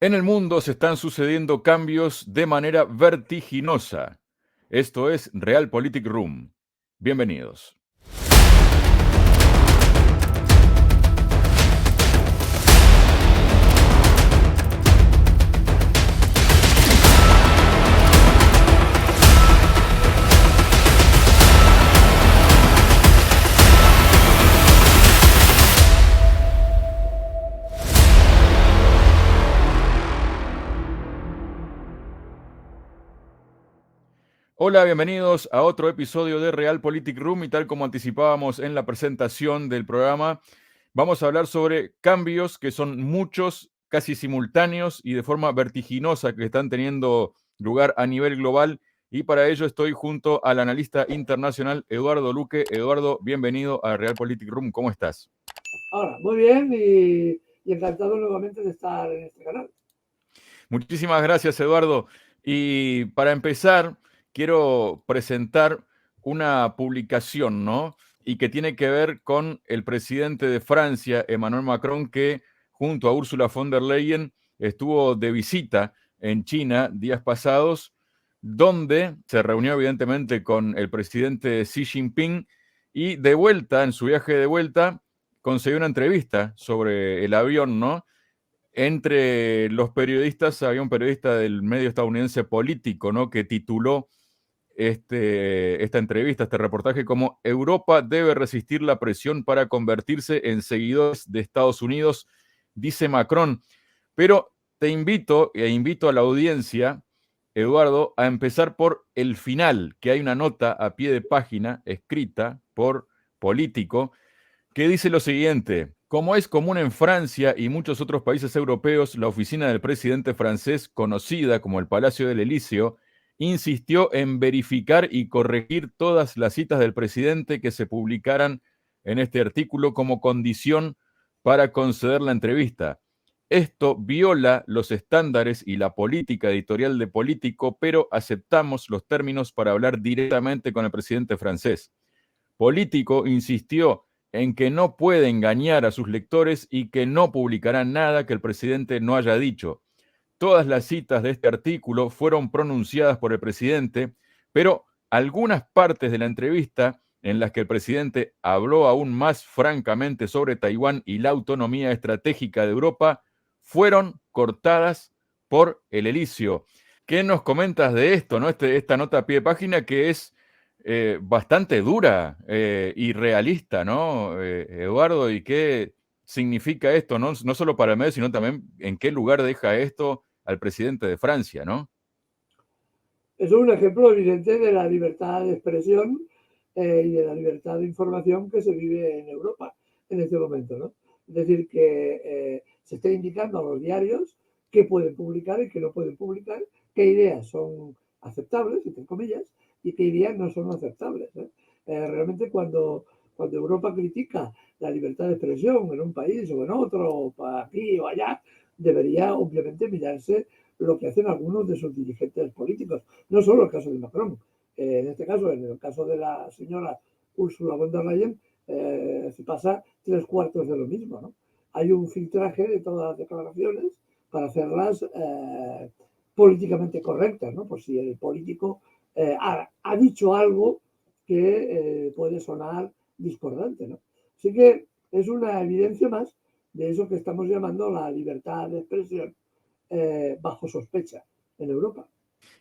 En el mundo se están sucediendo cambios de manera vertiginosa. Esto es Realpolitik Room. Bienvenidos. Hola, bienvenidos a otro episodio de Realpolitik Room y tal como anticipábamos en la presentación del programa, vamos a hablar sobre cambios que son muchos, casi simultáneos y de forma vertiginosa que están teniendo lugar a nivel global y para ello estoy junto al analista internacional Eduardo Luque. Eduardo, bienvenido a Realpolitik Room, ¿cómo estás? Ahora, muy bien y encantado nuevamente de estar en este canal. Muchísimas gracias, Eduardo. Y para empezar, quiero presentar una publicación, ¿no? Y que tiene que ver con el presidente de Francia, Emmanuel Macron, que junto a Ursula von der Leyen estuvo de visita en China días pasados, donde se reunió evidentemente con el presidente Xi Jinping y de vuelta, en su viaje de vuelta, concedió una entrevista sobre el avión, ¿no? Entre los periodistas había un periodista del medio estadounidense Político, ¿no? Que tituló esta entrevista, este reportaje como Europa debe resistir la presión para convertirse en seguidores de Estados Unidos, dice Macron. Pero te invito e invito a la audiencia, Eduardo, a empezar por el final, que hay una nota a pie de página escrita por Político que dice lo siguiente: como es común en Francia y muchos otros países europeos, la oficina del presidente francés, conocida como el Palacio del Elíseo, insistió en verificar y corregir todas las citas del presidente que se publicaran en este artículo como condición para conceder la entrevista. Esto viola los estándares y la política editorial de Político, pero aceptamos los términos para hablar directamente con el presidente francés. Político insistió en que no puede engañar a sus lectores y que no publicará nada que el presidente no haya dicho. Todas las citas de este artículo fueron pronunciadas por el presidente, pero algunas partes de la entrevista en las que el presidente habló aún más francamente sobre Taiwán y la autonomía estratégica de Europa fueron cortadas por el Elíseo. ¿Qué nos comentas de esto, no? Esta nota a pie de página que es bastante dura y realista, ¿no, Eduardo? ¿Y qué significa esto, no? No solo para el medio, sino también en qué lugar deja esto al presidente de Francia, ¿no? Es un ejemplo evidente de la libertad de expresión y de la libertad de información que se vive en Europa en este momento, ¿no? Es decir, que se está indicando a los diarios qué pueden publicar y qué no pueden publicar, qué ideas son aceptables, entre comillas, y qué ideas no son aceptables. Realmente cuando Europa critica la libertad de expresión en un país o en otro, aquí o allá, debería obviamente mirarse lo que hacen algunos de sus dirigentes políticos. No solo el caso de Macron. En este caso, en el caso de la señora Ursula von der Leyen, se pasa 3/4 de lo mismo, ¿no? Hay un filtraje de todas las declaraciones para hacerlas políticamente correctas, ¿no? Por si el político ha dicho algo que puede sonar discordante, ¿no? Así que es una evidencia más de eso que estamos llamando la libertad de expresión bajo sospecha en Europa.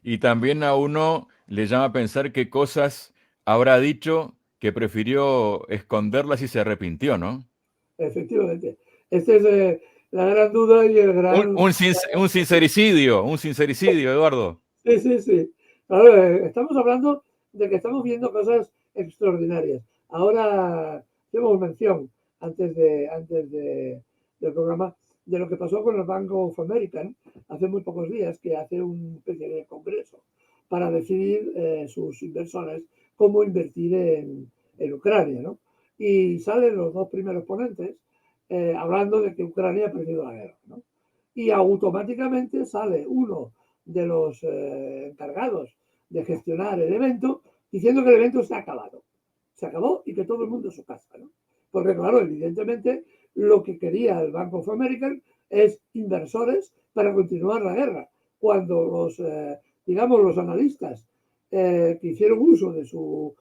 Y también a uno le llama a pensar qué cosas habrá dicho que prefirió esconderlas y se arrepintió, ¿no? Efectivamente. Esta es la gran duda y el gran... Un sincericidio, Eduardo. Sí, sí, sí. Claro, estamos hablando de que estamos viendo cosas extraordinarias. Ahora hacemos mención del programa de lo que pasó con el Bank of America hace muy pocos días, que hace un especie de congreso para decidir sus inversores cómo invertir en Ucrania, ¿no? Y salen los dos primeros ponentes hablando de que Ucrania ha perdido la guerra, ¿no? Y automáticamente sale uno de los encargados de gestionar el evento diciendo que el evento se ha acabado. Se acabó y que todo el mundo a su casa, ¿no? Porque, claro, evidentemente lo que quería el Bank of America es inversores para continuar la guerra, cuando los analistas que hicieron uso de su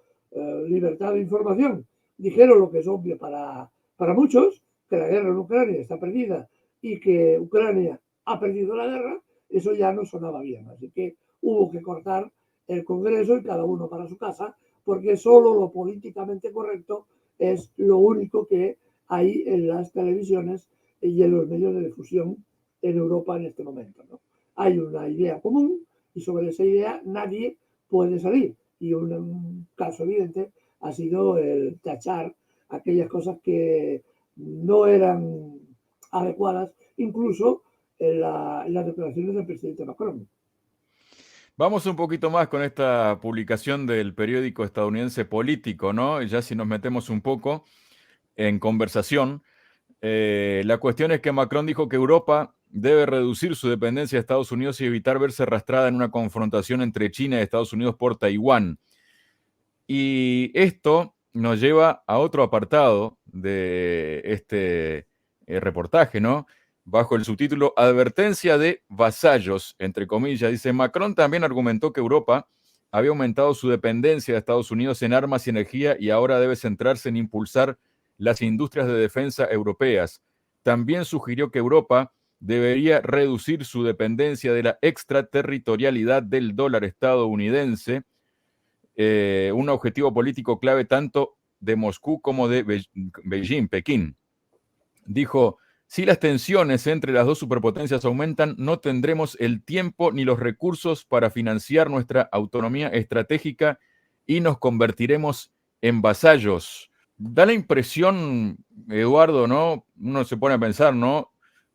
libertad de información dijeron lo que es obvio para muchos, que la guerra en Ucrania está perdida y que Ucrania ha perdido la guerra, eso ya no sonaba bien. Así que hubo que cortar el Congreso y cada uno para su casa, porque solo lo políticamente correcto es lo único que hay en las televisiones y en los medios de difusión en Europa en este momento, ¿no? Hay una idea común y sobre esa idea nadie puede salir. Y un caso evidente ha sido el tachar aquellas cosas que no eran adecuadas, incluso en las declaraciones del presidente Macron. Vamos un poquito más con esta publicación del periódico estadounidense Político, ¿no? Y ya si nos metemos un poco en conversación, la cuestión es que Macron dijo que Europa debe reducir su dependencia de Estados Unidos y evitar verse arrastrada en una confrontación entre China y Estados Unidos por Taiwán. Y esto nos lleva a otro apartado de este reportaje, ¿no? Bajo el subtítulo Advertencia de vasallos, entre comillas, dice, Macron también argumentó que Europa había aumentado su dependencia de Estados Unidos en armas y energía y ahora debe centrarse en impulsar las industrias de defensa europeas. También sugirió que Europa debería reducir su dependencia de la extraterritorialidad del dólar estadounidense, un objetivo político clave tanto de Moscú como de Beijing, Pekín. Dijo, si las tensiones entre las dos superpotencias aumentan, no tendremos el tiempo ni los recursos para financiar nuestra autonomía estratégica y nos convertiremos en vasallos. Da la impresión, Eduardo, ¿no? Uno se pone a pensar, ¿no?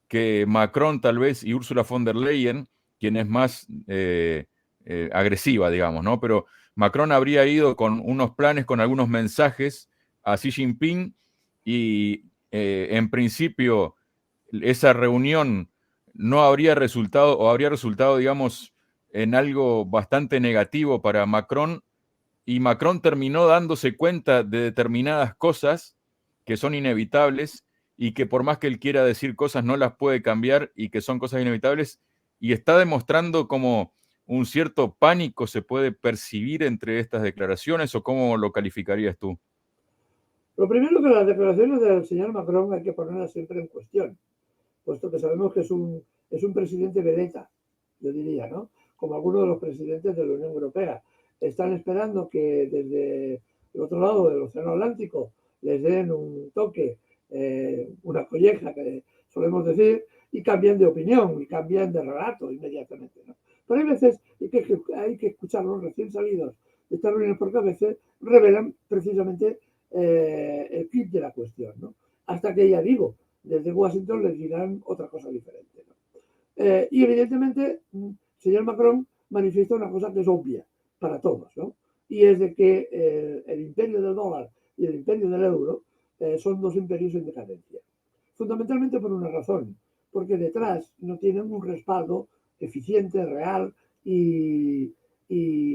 Que Macron tal vez y Ursula von der Leyen, quien es más agresiva, digamos, ¿no? Pero Macron habría ido con unos planes, con algunos mensajes a Xi Jinping y en principio esa reunión no habría resultado o habría resultado, digamos, en algo bastante negativo para Macron, y Macron terminó dándose cuenta de determinadas cosas que son inevitables y que por más que él quiera decir cosas no las puede cambiar y que son cosas inevitables, y está demostrando como un cierto pánico se puede percibir entre estas declaraciones, ¿o cómo lo calificarías tú? Lo primero, que las declaraciones del señor Macron hay que ponerlas siempre en cuestión, puesto que sabemos que es un presidente veleta, yo diría, ¿no? Como algunos de los presidentes de la Unión Europea. Están esperando que desde el otro lado del Océano Atlántico les den un toque, una colleja, que solemos decir, y cambian de opinión y cambian de relato inmediatamente, ¿no? Pero hay veces hay que escucharlos recién salidos de estas reuniones, porque a veces revelan precisamente el kit de la cuestión, ¿no? Hasta que, ya digo, desde Washington les dirán otra cosa diferente, ¿no? Y evidentemente, el señor Macron manifiesta una cosa que es obvia para todos, ¿no? Y es de que el imperio del dólar y el imperio del euro son dos imperios en decadencia. Fundamentalmente por una razón, porque detrás no tienen un respaldo eficiente, real y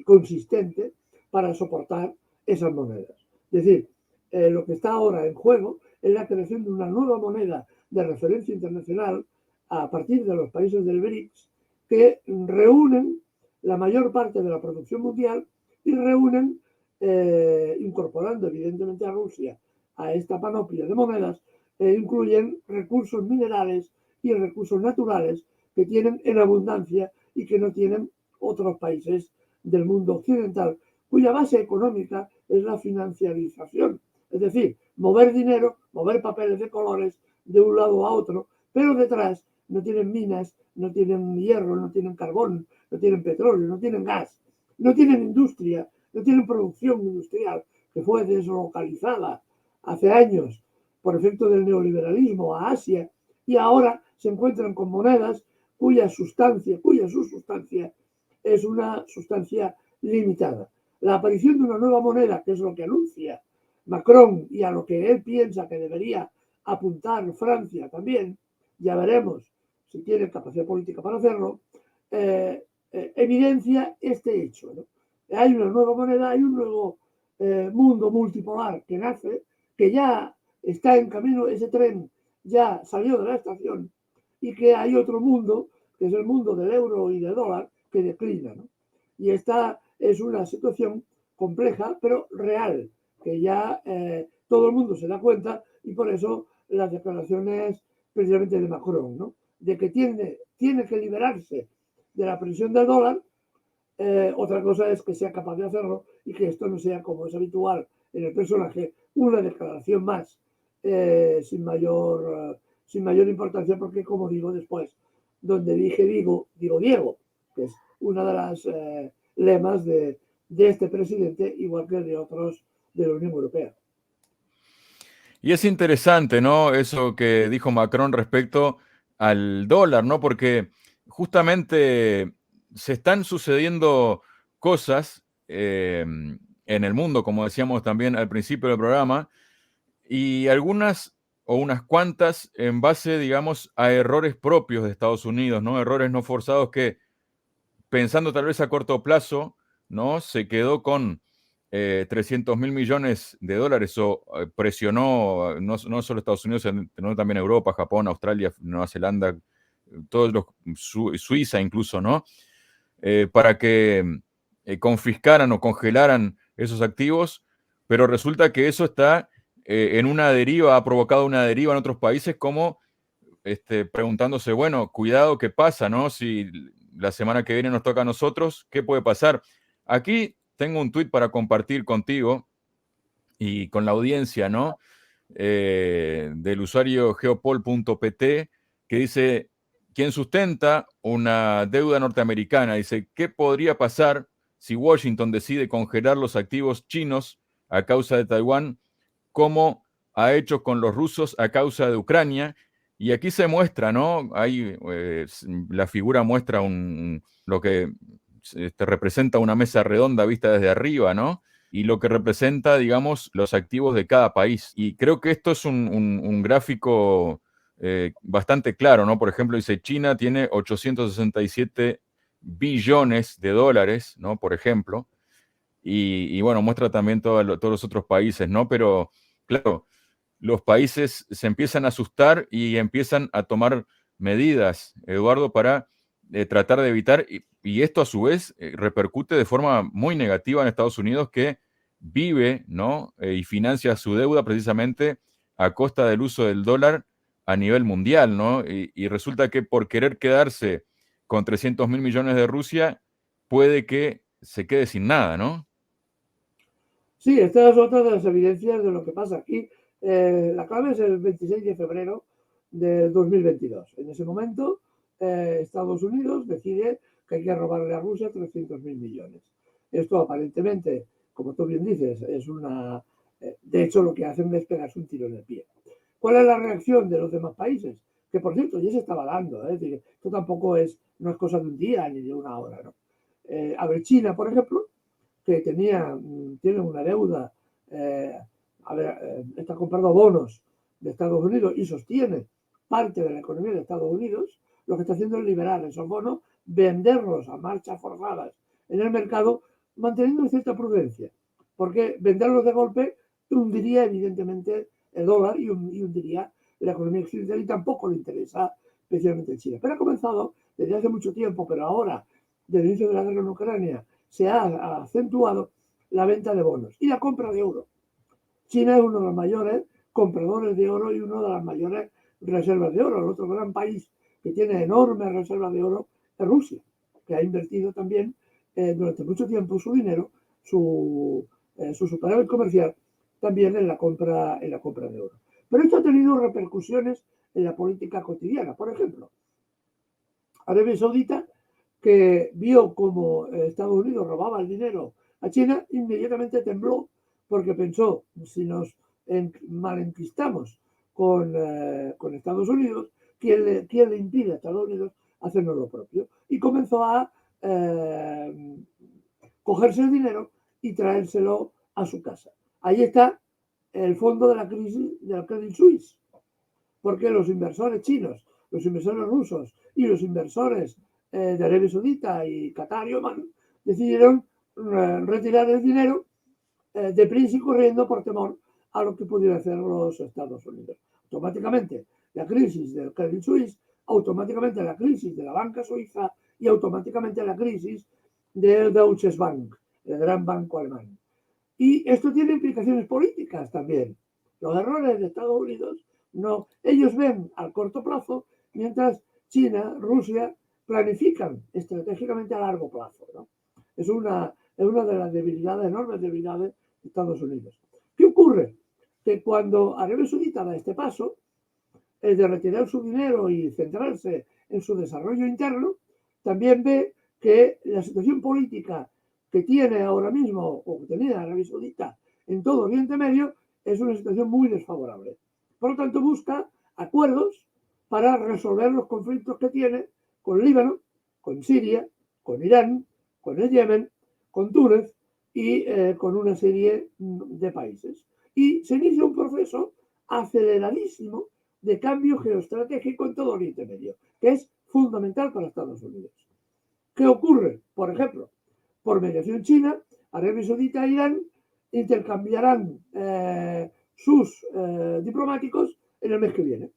consistente para soportar esas monedas. Es decir, lo que está ahora en juego es la creación de una nueva moneda de referencia internacional a partir de los países del BRICS, que reúnen la mayor parte de la producción mundial y reúnen, incorporando evidentemente a Rusia a esta panoplia de monedas, incluyen recursos minerales y recursos naturales que tienen en abundancia y que no tienen otros países del mundo occidental, cuya base económica es la financiarización, es decir, mover dinero, mover papeles de colores de un lado a otro, pero detrás no tienen minas, no tienen hierro, no tienen carbón, no tienen petróleo, no tienen gas, no tienen industria, no tienen producción industrial, que fue deslocalizada hace años por efecto del neoliberalismo a Asia, y ahora se encuentran con monedas cuya su sustancia es una sustancia limitada. La aparición de una nueva moneda, que es lo que anuncia Macron y a lo que él piensa que debería apuntar Francia también, ya veremos si tiene capacidad política para hacerlo, evidencia este hecho, ¿no? Hay una nueva moneda, hay un nuevo mundo multipolar que nace, que ya está en camino, ese tren ya salió de la estación, y que hay otro mundo que es el mundo del euro y del dólar, que declina, ¿no? Y esta es una situación compleja, pero real, que ya todo el mundo se da cuenta, y por eso las declaraciones precisamente de Macron, ¿no? De que tiene que liberarse de la presión del dólar. Otra cosa es que sea capaz de hacerlo y que esto no sea, como es habitual en el personaje, una declaración más sin mayor importancia, porque, como digo después, donde dije digo Diego, que es una de las lemas de este presidente, igual que de otros de la Unión Europea. Y es interesante, ¿no? Eso que dijo Macron respecto al dólar, ¿no? Porque justamente se están sucediendo cosas en el mundo, como decíamos también al principio del programa, y algunas o unas cuantas en base, digamos, a errores propios de Estados Unidos, ¿no? Errores no forzados que, pensando tal vez a corto plazo, ¿no? Se quedó con 300.000 millones de dólares o presionó no solo Estados Unidos, sino también Europa, Japón, Australia, Nueva Zelanda, todos los, Suiza incluso, ¿no? Para que confiscaran o congelaran esos activos, pero resulta que eso está en una deriva, ha provocado una deriva en otros países como preguntándose, bueno, cuidado, ¿qué pasa, no? Si la semana que viene nos toca a nosotros, ¿qué puede pasar? Aquí tengo un tuit para compartir contigo y con la audiencia, ¿no? Del usuario geopol.pt, que dice, quien sustenta una deuda norteamericana, dice, ¿qué podría pasar si Washington decide congelar los activos chinos a causa de Taiwán, como ha hecho con los rusos a causa de Ucrania? Y aquí se muestra, ¿no? Ahí la figura muestra lo que representa una mesa redonda vista desde arriba, ¿no? Y lo que representa, digamos, los activos de cada país. Y creo que esto es un gráfico bastante claro, ¿no? Por ejemplo, dice, China tiene 867 billones de dólares, ¿no? Por ejemplo. Y bueno, muestra también todos los otros países, ¿no? Pero, claro, los países se empiezan a asustar y empiezan a tomar medidas, Eduardo, para tratar de evitar, y esto a su vez repercute de forma muy negativa en Estados Unidos, que vive, ¿no? Y financia su deuda precisamente a costa del uso del dólar a nivel mundial, ¿no? Y resulta que por querer quedarse con 300.000 millones de Rusia, puede que se quede sin nada, ¿no? Sí, esta es otra de las evidencias de lo que pasa aquí. La clave es el 26 de febrero de 2022. En ese momento, Estados Unidos decide que hay que robarle a Rusia 300.000 millones. Esto aparentemente, como tú bien dices, es una... de hecho, lo que hacen es pegarse un tiro en el pie. ¿Cuál es la reacción de los demás países? Que, por cierto, ya se estaba dando. Es decir, esto tampoco no es cosa de un día ni de una hora, ¿no? A ver, China, por ejemplo, que tiene una deuda, está comprando bonos de Estados Unidos y sostiene parte de la economía de Estados Unidos, lo que está haciendo es liberar esos bonos, venderlos a marchas forzadas en el mercado, manteniendo cierta prudencia, porque venderlos de golpe hundiría evidentemente el dólar y hundiría la economía occidental, y tampoco le interesa especialmente China. Pero ha comenzado desde hace mucho tiempo, pero ahora, desde el inicio de la guerra en Ucrania, se ha acentuado la venta de bonos y la compra de oro. China es uno de los mayores compradores de oro y una de las mayores reservas de oro. El otro gran país que tiene enormes reservas de oro es Rusia, que ha invertido también durante mucho tiempo su dinero, su superávit comercial, también en la compra de oro. Pero esto ha tenido repercusiones en la política cotidiana. Por ejemplo, Arabia Saudita, que vio como Estados Unidos robaba el dinero a China, inmediatamente tembló porque pensó, si nos malenquistamos con Estados Unidos, ¿quién le impide a Estados Unidos hacernos lo propio? Y comenzó a cogerse el dinero y traérselo a su casa. Ahí está el fondo de la crisis del Credit Suisse, porque los inversores chinos, los inversores rusos y los inversores de Arabia Saudita y Qatar y Oman decidieron retirar el dinero deprisa y corriendo por temor a lo que pudieran hacer los Estados Unidos. Automáticamente, la crisis del Credit Suisse automáticamente la crisis de la banca suiza y automáticamente la crisis del Deutsche Bank, el gran banco alemán. Y esto tiene implicaciones políticas también. Los errores de Estados Unidos, no, ellos ven al corto plazo, mientras China, Rusia planifican estratégicamente a largo plazo, ¿no? Es una de las debilidades, enormes debilidades de Estados Unidos. ¿Qué ocurre? Que cuando Arabia Saudita da este paso, el de retirar su dinero y centrarse en su desarrollo interno, también ve que la situación política que tiene ahora mismo, o que tenía Arabia Saudita en todo Oriente Medio, es una situación muy desfavorable. Por lo tanto, busca acuerdos para resolver los conflictos que tiene con Líbano, con Siria, con Irán, con el Yemen, con Túnez y con una serie de países. Y se inicia un proceso aceleradísimo de cambio geoestratégico en todo Oriente Medio, que es fundamental para Estados Unidos. ¿Qué ocurre? Por ejemplo, por mediación china, Arabia Saudita e Irán intercambiarán sus diplomáticos en el mes que viene.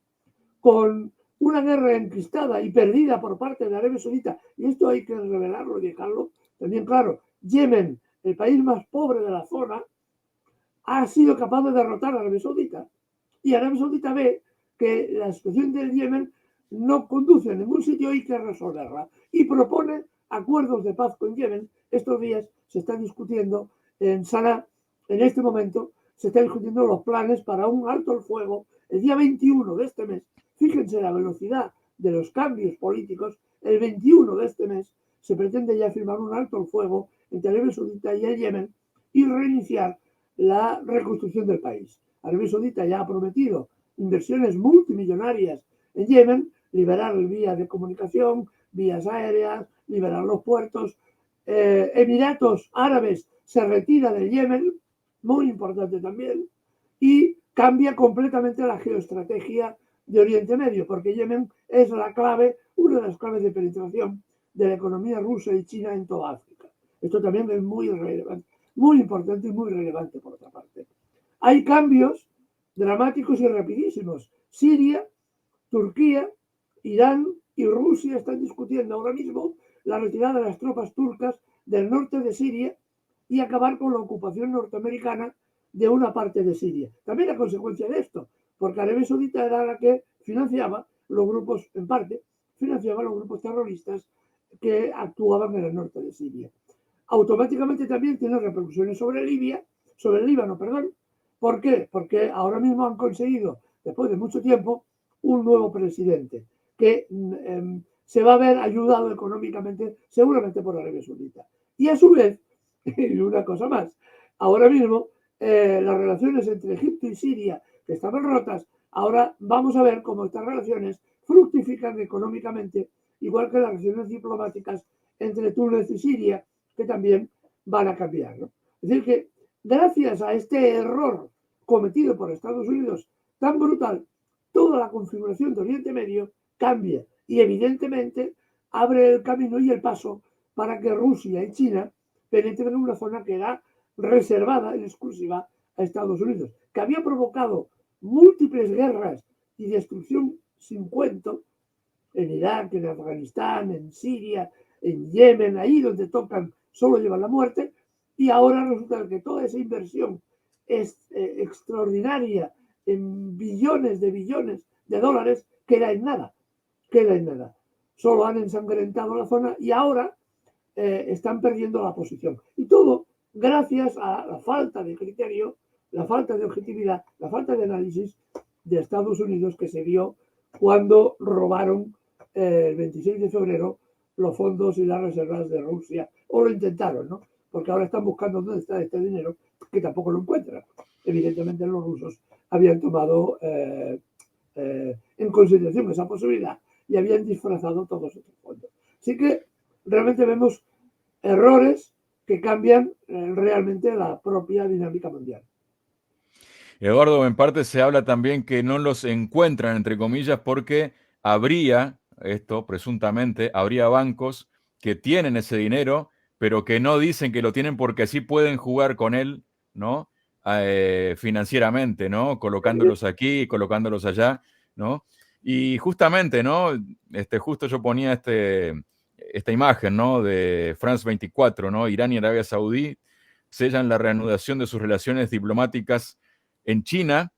Con una guerra enquistada y perdida por parte de Arabia Saudita, y esto hay que revelarlo y dejarlo también claro, Yemen, el país más pobre de la zona, ha sido capaz de derrotar a Arabia Saudita. Y Arabia Saudita ve que la situación del Yemen no conduce a ningún sitio y hay que resolverla. Y propone acuerdos de paz con Yemen. Estos días se está discutiendo en Sanaa, en este momento, se están discutiendo los planes para un alto el fuego el día 21 de este mes. Fíjense la velocidad de los cambios políticos. El 21 de este mes se pretende ya firmar un alto el fuego entre Arabia Saudita y el Yemen y reiniciar la reconstrucción del país. Arabia Saudita ya ha prometido inversiones multimillonarias en Yemen, liberar vías de comunicación, vías aéreas, liberar los puertos. Emiratos Árabes se retira del Yemen, muy importante también, y cambia completamente la geoestrategia de Oriente Medio, porque Yemen es la clave, una de las claves de penetración de la economía rusa y china en toda África. Esto también es muy relevante, muy importante y muy relevante por otra parte. Hay cambios dramáticos y rapidísimos. Siria, Turquía, Irán y Rusia están discutiendo ahora mismo la retirada de las tropas turcas del norte de Siria y acabar con la ocupación norteamericana de una parte de Siria. También a consecuencia de esto, porque Arabia Saudita era la que financiaba los grupos, en parte, financiaba los grupos terroristas que actuaban en el norte de Siria. Automáticamente también tiene repercusiones sobre Libia, sobre el Líbano, perdón. ¿Por qué? Porque ahora mismo han conseguido, después de mucho tiempo, un nuevo presidente que se va a ver ayudado económicamente seguramente por Arabia Saudita. Y a su vez, y una cosa más, ahora mismo las relaciones entre Egipto y Siria, que estaban rotas, ahora vamos a ver cómo estas relaciones fructifican económicamente, igual que las relaciones diplomáticas entre Túnez y Siria, que también van a cambiar, ¿no? Es decir, que gracias a este error cometido por Estados Unidos tan brutal, toda la configuración de Oriente Medio cambia y evidentemente abre el camino y el paso para que Rusia y China penetren en una zona que era reservada en exclusiva a Estados Unidos, que había provocado múltiples guerras y destrucción sin cuento en Irak, en Afganistán, en Siria, en Yemen, ahí donde tocan solo llevan la muerte, y ahora resulta que toda esa inversión es extraordinaria en billones de dólares queda en nada, queda en nada. Solo han ensangrentado la zona y ahora están perdiendo la posición. Y todo gracias a la falta de criterio, la falta de objetividad, la falta de análisis de Estados Unidos que se dio cuando robaron el 26 de febrero los fondos y las reservas de Rusia, o lo intentaron, ¿no? Porque ahora están buscando dónde está este dinero, que tampoco lo encuentran. Evidentemente los rusos habían tomado en consideración esa posibilidad y habían disfrazado todos estos fondos. Así que realmente vemos errores que cambian realmente la propia dinámica mundial. Eduardo, en parte se habla también que no los encuentran, entre comillas, porque habría, esto presuntamente, habría bancos que tienen ese dinero, pero que no dicen que lo tienen porque así pueden jugar con él, ¿no? Financieramente, ¿no? Colocándolos aquí, colocándolos allá, ¿no? Y justamente, ¿no? Justo yo ponía esta imagen, ¿no? De France 24, ¿no? Irán y Arabia Saudí sellan la reanudación de sus relaciones diplomáticas en China.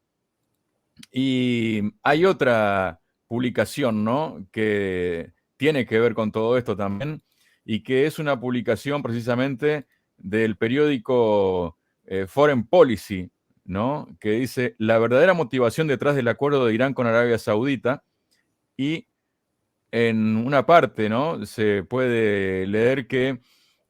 Y hay otra publicación, ¿no? Que tiene que ver con todo esto también, y que es una publicación precisamente del periódico Foreign Policy, ¿no? Que dice la verdadera motivación detrás del acuerdo de Irán con Arabia Saudita, y en una parte, ¿no? Se puede leer que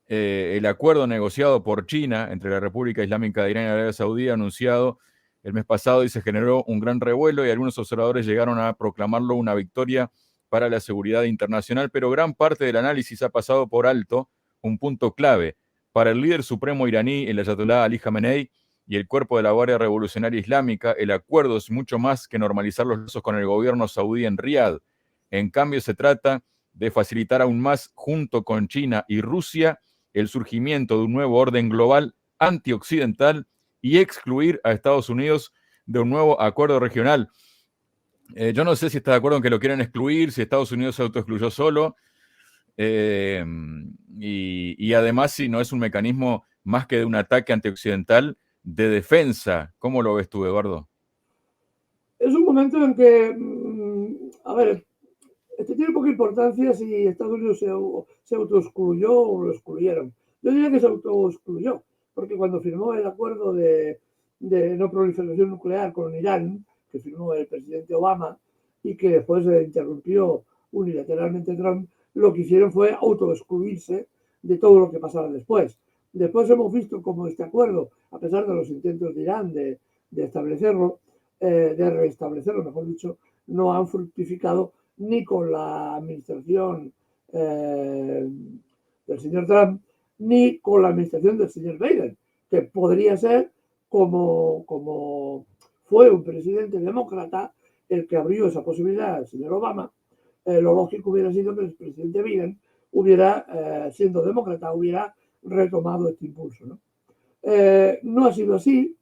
el acuerdo negociado por China entre la República Islámica de Irán y Arabia Saudí, anunciado el mes pasado, y se generó un gran revuelo, y algunos observadores llegaron a proclamarlo una victoria para la seguridad internacional, pero gran parte del análisis ha pasado por alto un punto clave. Para el líder supremo iraní, el ayatolá Ali Khamenei, y el cuerpo de la Guardia Revolucionaria Islámica, el acuerdo es mucho más que normalizar los lazos con el gobierno saudí en Riad. En cambio, se trata de facilitar aún más, junto con China y Rusia, el surgimiento de un nuevo orden global antioccidental y excluir a Estados Unidos de un nuevo acuerdo regional. Yo no sé si está de acuerdo en que lo quieren excluir, si Estados Unidos se autoexcluyó solo, y además si no es un mecanismo más que de un ataque antioccidental de defensa. ¿Cómo lo ves tú, Eduardo? Es un momento en que, a ver, tiene poca importancia si Estados Unidos se autoexcluyó o lo excluyeron. Yo diría que se autoexcluyó, porque cuando firmó el acuerdo de no proliferación nuclear con Irán, que firmó el presidente Obama y que después se interrumpió unilateralmente Trump, lo que hicieron fue autoexcluirse de todo lo que pasaba después. Después hemos visto cómo este acuerdo, a pesar de los intentos de Irán de establecerlo, de restablecerlo, mejor dicho, no han fructificado ni con la administración del señor Trump, ni con la administración del señor Biden, que podría ser como fue un presidente demócrata el que abrió esa posibilidad al señor Obama. Lo lógico hubiera sido que el presidente Biden hubiera, siendo demócrata, hubiera retomado este impulso, ¿no? No ha sido así,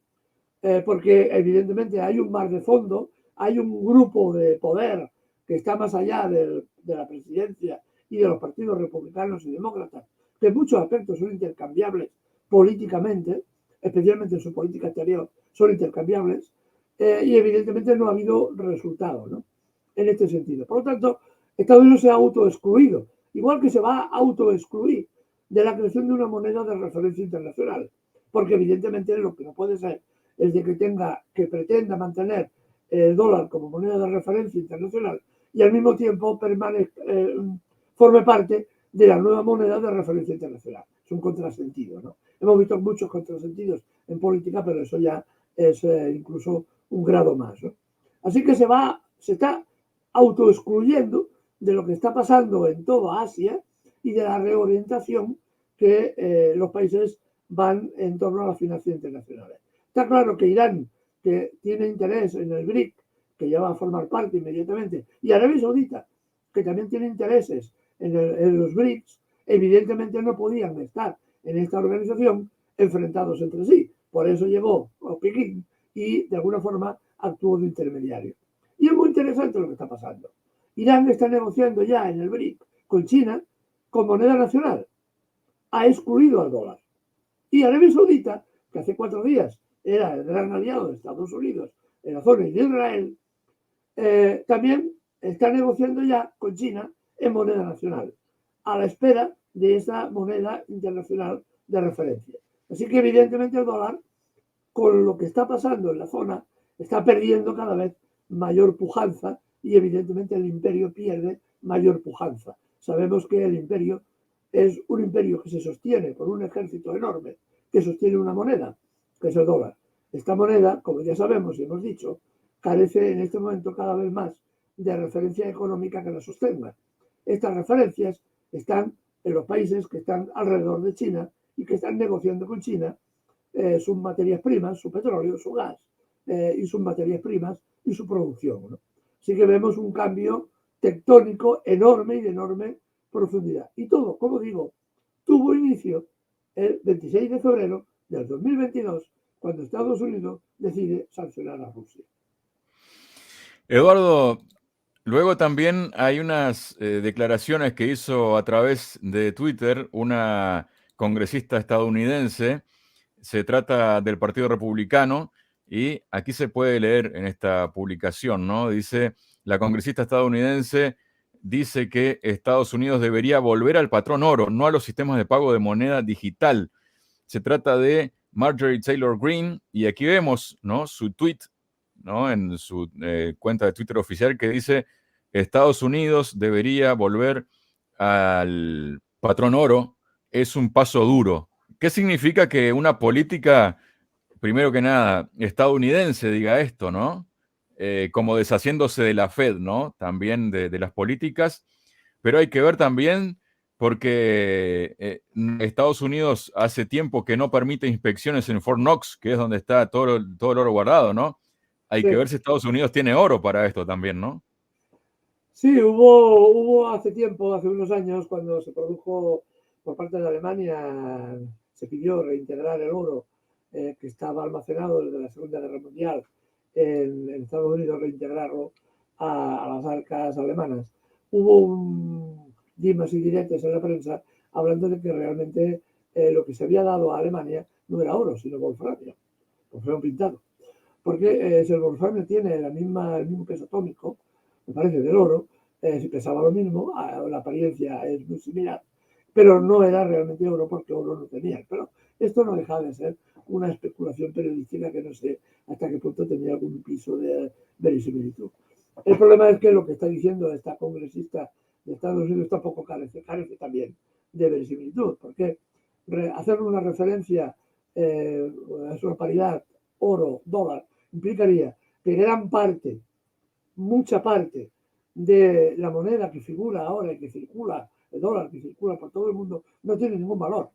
porque evidentemente hay un mar de fondo, hay un grupo de poder que está más allá de la presidencia y de los partidos republicanos y demócratas, que en muchos aspectos son intercambiables políticamente, especialmente en su política exterior, son intercambiables, y evidentemente no ha habido resultado, ¿no? En este sentido. Por lo tanto, Estados Unidos se ha autoexcluido, igual que se va a autoexcluir de la creación de una moneda de referencia internacional, porque evidentemente lo que no puede ser es de que pretenda mantener el dólar como moneda de referencia internacional y al mismo tiempo forme parte de la nueva moneda de referencia internacional. Es un contrasentido, ¿no? Hemos visto muchos contrasentidos en política, pero eso ya es incluso un grado más, ¿no? Así que se está autoexcluyendo de lo que está pasando en toda Asia y de la reorientación que los países van en torno a las finanzas internacionales. Está claro que Irán, que tiene interés en el BRIC, que ya va a formar parte inmediatamente, y Arabia Saudita, que también tiene intereses en los BRICS, evidentemente no podían estar en esta organización enfrentados entre sí. Por eso llegó a Pekín y de alguna forma actuó de intermediario. Y es muy interesante lo que está pasando. Irán está negociando ya en el BRIC con China con moneda nacional. Ha excluido al dólar. Y Arabia Saudita, que hace 4 días era el gran aliado de Estados Unidos en la zona y de Israel, también está negociando ya con China en moneda nacional, a la espera de esa moneda internacional de referencia. Así que evidentemente el dólar, con lo que está pasando en la zona, está perdiendo cada vez mayor pujanza y evidentemente el imperio pierde mayor pujanza. Sabemos que el imperio es un imperio que se sostiene por un ejército enorme que sostiene una moneda, que es el dólar. Esta moneda, como ya sabemos y hemos dicho, carece en este momento cada vez más de referencia económica que la sostenga. Estas referencias están en los países que están alrededor de China y que están negociando con China sus materias primas, su petróleo, su gas, y sus materias primas y su producción, ¿no? Así que vemos un cambio tectónico enorme y de enorme profundidad. Y todo, como digo, tuvo inicio el 26 de febrero del 2022, cuando Estados Unidos decide sancionar a Rusia. Eduardo, Luego también hay unas declaraciones que hizo a través de Twitter una congresista estadounidense. Se trata del Partido Republicano y aquí se puede leer en esta publicación, ¿no? Dice, la congresista estadounidense dice que Estados Unidos debería volver al patrón oro, no a los sistemas de pago de moneda digital. Se trata de Marjorie Taylor Greene y aquí vemos, ¿no?, su tweet, ¿no?, en su cuenta de Twitter oficial, que dice Estados Unidos debería volver al patrón oro, es un paso duro. ¿Qué significa que una política, primero que nada, estadounidense diga esto, ¿no? Como deshaciéndose de la Fed, ¿no? También de las políticas, pero hay que ver también porque Estados Unidos hace tiempo que no permite inspecciones en Fort Knox, que es donde está todo el oro guardado, ¿no? Hay que Sí, ver si Estados Unidos tiene oro para esto también, ¿no? sí, hubo hace tiempo, hace unos años, cuando se produjo por parte de Alemania, se pidió reintegrar el oro que estaba almacenado desde la Segunda Guerra Mundial en Estados Unidos, reintegrarlo a las arcas alemanas. Hubo un dimes y diretes en la prensa hablando de que realmente lo que se había dado a Alemania no era oro, sino wolframio pintado. Porque si el wolframio tiene el mismo peso atómico, me parece, del oro, si pesaba lo mismo, la apariencia es muy similar, pero no era realmente oro porque oro no tenía. Pero esto no deja de ser una especulación periodística que no sé hasta qué punto tenía algún piso de verisimilitud. El problema es que lo que está diciendo esta congresista de Estados Unidos tampoco carece también de verisimilitud, porque hacer una referencia a una paridad oro-dólar implicaría que gran parte, mucha parte de la moneda que figura ahora y que circula, el dólar que circula por todo el mundo, no tiene ningún valor.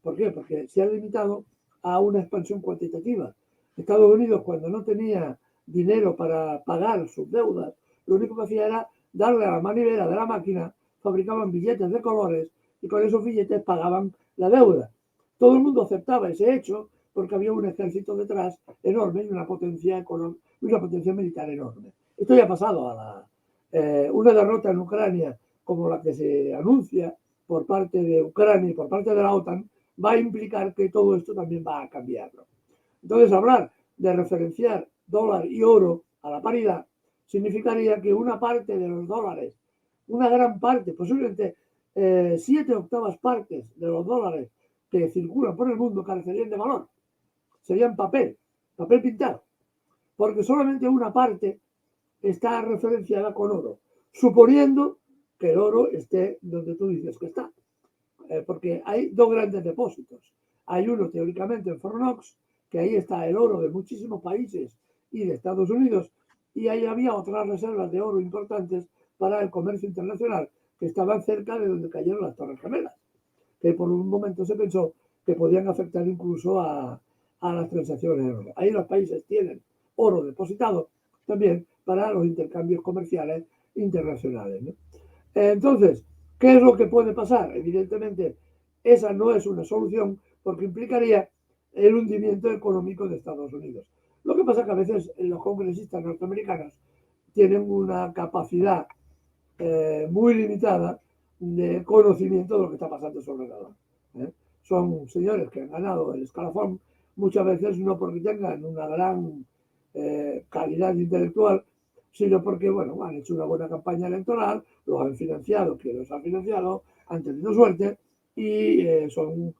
¿Por qué? Porque se ha limitado a una expansión cuantitativa. Estados Unidos, cuando no tenía dinero para pagar sus deudas, lo único que hacía era darle a la manivela de la máquina, fabricaban billetes de colores y con esos billetes pagaban la deuda. Todo el mundo aceptaba ese hecho porque había un ejército detrás enorme y una potencia militar enorme. Esto ya ha pasado a una derrota en Ucrania como la que se anuncia por parte de Ucrania y por parte de la OTAN va a implicar que todo esto también va a cambiarlo. Entonces, hablar de referenciar dólar y oro a la paridad significaría que una parte de los dólares, una gran parte, posiblemente 7/8 partes de los dólares que circulan por el mundo carecerían de valor. Serían papel pintado, porque solamente una parte está referenciada con oro, suponiendo que el oro esté donde tú dices que está. Porque hay dos grandes depósitos. Hay uno teóricamente en Fort Knox, que ahí está el oro de muchísimos países y de Estados Unidos, y ahí había otras reservas de oro importantes para el comercio internacional, que estaban cerca de donde cayeron las Torres Gemelas, que por un momento se pensó que podían afectar incluso a las transacciones de oro. Ahí los países tienen oro depositado también para los intercambios comerciales internacionales, ¿no? Entonces, ¿qué es lo que puede pasar? Evidentemente, esa no es una solución porque implicaría el hundimiento económico de Estados Unidos. Lo que pasa es que a veces los congresistas norteamericanos tienen una capacidad muy limitada de conocimiento de lo que está pasando sobre nada. Son señores que han ganado el escalafón muchas veces no porque tengan una gran calidad intelectual, sino porque, bueno, han hecho una buena campaña electoral, los han financiado, quien los ha financiado, han tenido suerte y son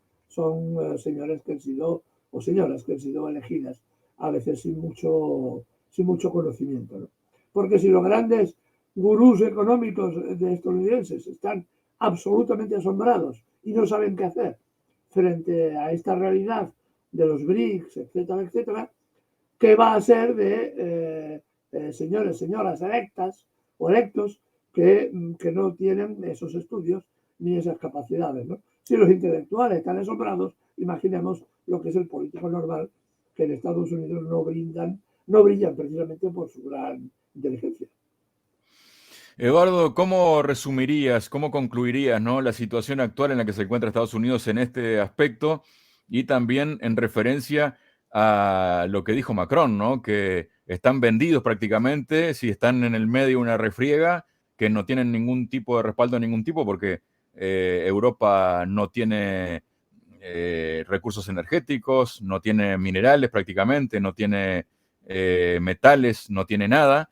señores que han sido, o señoras que han sido elegidas a veces sin mucho conocimiento, ¿no? Porque si los grandes gurús económicos de estadounidenses están absolutamente asombrados y no saben qué hacer frente a esta realidad de los BRICS, etcétera, etcétera, ¿qué va a ser de señores, señoras electas o electos que no tienen esos estudios ni esas capacidades, ¿no? Si los intelectuales están asombrados, imaginemos lo que es el político normal, que en Estados Unidos no brillan precisamente por su gran inteligencia. Eduardo, ¿cómo resumirías, cómo concluirías, ¿no?, la situación actual en la que se encuentra Estados Unidos en este aspecto y también en referencia a lo que dijo Macron, ¿no? Que están vendidos prácticamente, si están en el medio de una refriega, que no tienen ningún tipo de respaldo de ningún tipo, porque Europa no tiene recursos energéticos, no tiene minerales prácticamente, no tiene metales, no tiene nada.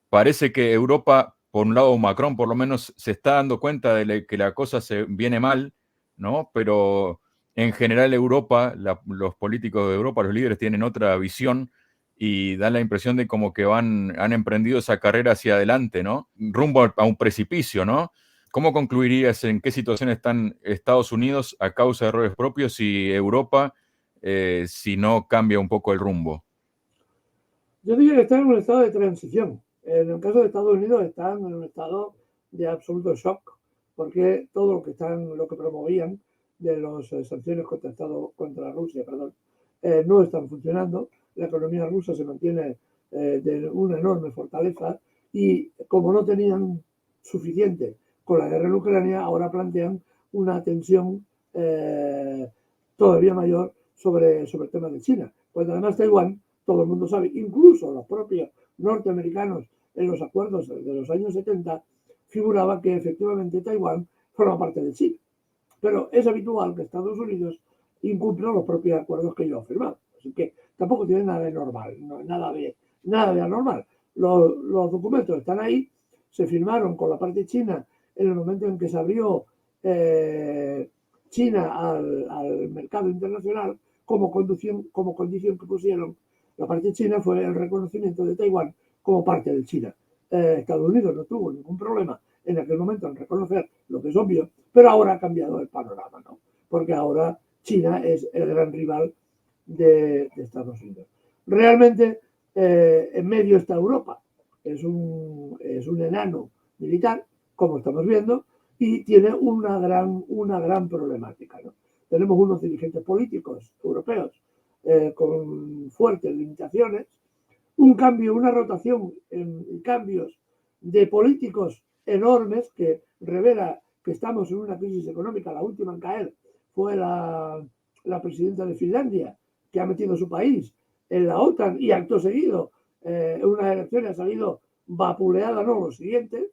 Parece que Europa, por un lado Macron por lo menos se está dando cuenta de que la cosa se viene mal, ¿no? Pero en general Europa, los políticos de Europa, los líderes tienen otra visión y dan la impresión de como que han emprendido esa carrera hacia adelante, ¿no? Rumbo a un precipicio, ¿no? ¿Cómo concluirías en qué situación están Estados Unidos a causa de errores propios y Europa si no cambia un poco el rumbo? Yo diría que están en un estado de transición. En el caso de Estados Unidos están en un estado de absoluto shock, porque todo lo que promovían de las sanciones contra Rusia, no están funcionando. La economía rusa se mantiene de una enorme fortaleza y como no tenían suficiente con la guerra en Ucrania, ahora plantean una tensión todavía mayor sobre el tema de China. Pues además Taiwán, todo el mundo sabe, incluso los propios norteamericanos en los acuerdos de los años 70, figuraba que efectivamente Taiwán forma parte de China. Pero es habitual que Estados Unidos incumpla los propios acuerdos que ellos han firmado. Así que tampoco tiene nada de normal, no, nada de anormal. Los documentos están ahí, se firmaron con la parte china en el momento en que se abrió China al mercado internacional, como condición que pusieron la parte china fue el reconocimiento de Taiwán como parte de China. Estados Unidos no tuvo ningún problema en aquel momento en reconocer lo que es obvio, pero ahora ha cambiado el panorama, ¿no? Porque ahora China es el gran rival de Estados Unidos. Realmente, en medio está Europa. Es un enano militar, como estamos viendo, y tiene una gran problemática, ¿no? Tenemos unos dirigentes políticos europeos con fuertes limitaciones, una rotación en cambios de políticos enormes que revela que estamos en una crisis económica. La última en caer fue la presidenta de Finlandia, que ha metido a su país en la OTAN y acto seguido en unas elecciones ha salido vapuleada, no lo siguiente,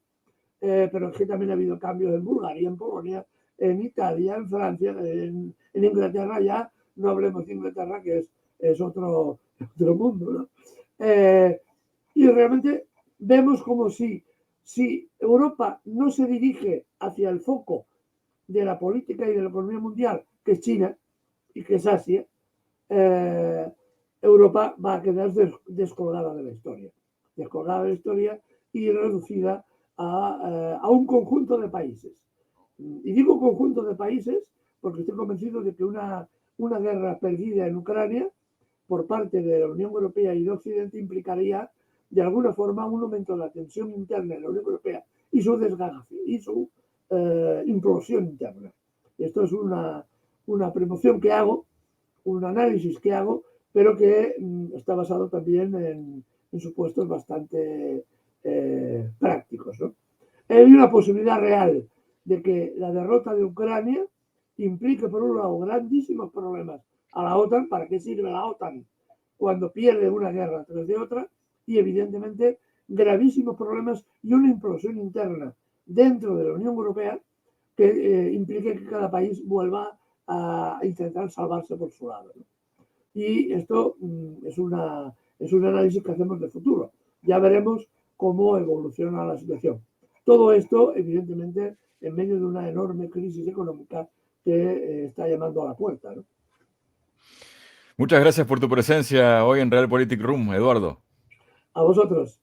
pero es que también ha habido cambios en Bulgaria, en Polonia, en Italia, en Francia, en Inglaterra ya, no hablemos de Inglaterra, que es otro mundo, ¿no? Y realmente vemos como si Europa no se dirige hacia el foco de la política y de la economía mundial, que es China y que es Asia, Europa va a quedar descolgada de la historia y reducida a un conjunto de países. Y digo conjunto de países porque estoy convencido de que una guerra perdida en Ucrania por parte de la Unión Europea y de Occidente implicaría de alguna forma un aumento de la tensión interna en la Unión Europea y su desgaste y su implosión interna. Esto es una promoción que hago, un análisis que hago, pero que está basado también en supuestos bastante prácticos, ¿no? Hay una posibilidad real de que la derrota de Ucrania implique, por un lado, grandísimos problemas a la OTAN. ¿Para qué sirve la OTAN cuando pierde una guerra tras de otra? Y, evidentemente, gravísimos problemas y una implosión interna dentro de la Unión Europea que implique que cada país vuelva a intentar salvarse por su lado, ¿no? Y esto es un análisis que hacemos de futuro. Ya veremos cómo evoluciona la situación. Todo esto, evidentemente, en medio de una enorme crisis económica que está llamando a la puerta, ¿no? Muchas gracias por tu presencia hoy en Realpolitik Room, Eduardo. A vosotros.